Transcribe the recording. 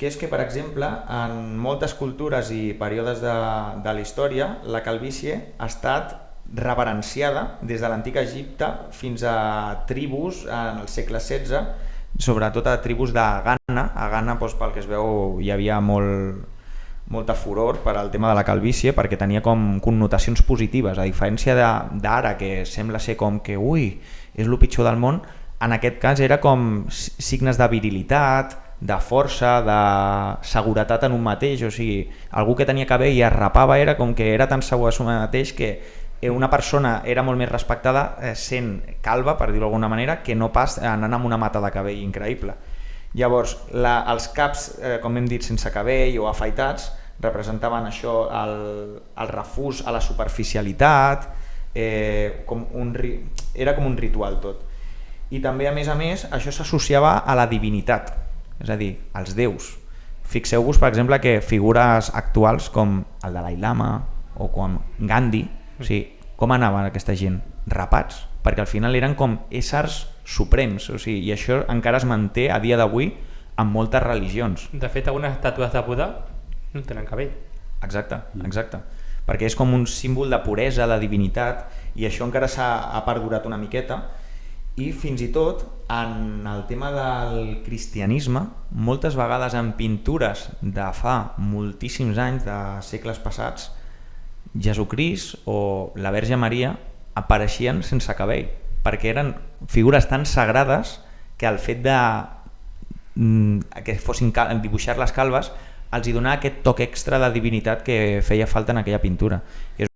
que és que, per exemple, en moltes cultures i períodes de la història, la calvície ha estat reverenciada des de l'antic Egipte fins a tribus en el segle XVI, sobretot a tribus de Ghana. A Ghana, doncs, pel que es veu, hi havia molta furor per al tema de la calvície perquè tenia com connotacions positives, a diferència d'ara, que sembla ser com que és el pitjor del món. En aquest cas era com signes de virilitat, de força, de seguretat en un mateix. O sigui, algú que tenia cabell i es rapava era com que era tan segur de si mateix que una persona era molt més respectada sent calva, per dir-ho d'alguna manera, que no pas anant amb una mata de cabell increïble. Llavors, els caps, com hem dit, sense cabell o afaitats, representaven això, el refús a la superficialitat, era com un ritual tot. I també, a més, això s'associava a la divinitat, és a dir, als déus. Fixeu-vos, per exemple, que figures actuals com el Dalai Lama o com Gandhi, o sigui, com anaven aquesta gent? Rapats, perquè al final eren com éssers suprems, o sigui, i això encara es manté a dia d'avui en moltes religions. De fet, algunes estàtues de Buda no tenen cabell. Exacte, perquè és com un símbol de puresa, de divinitat, i això encara s'ha perdurat una miqueta. I fins i tot en el tema del cristianisme, moltes vegades en pintures de fa moltíssims anys, de segles passats, Jesucrist o la Verge Maria apareixien sense cabell, perquè eren figures tan sagrades que el fet de que fossin dibuixar les calves els hi donava aquest toc extra de divinitat que feia falta en aquella pintura. I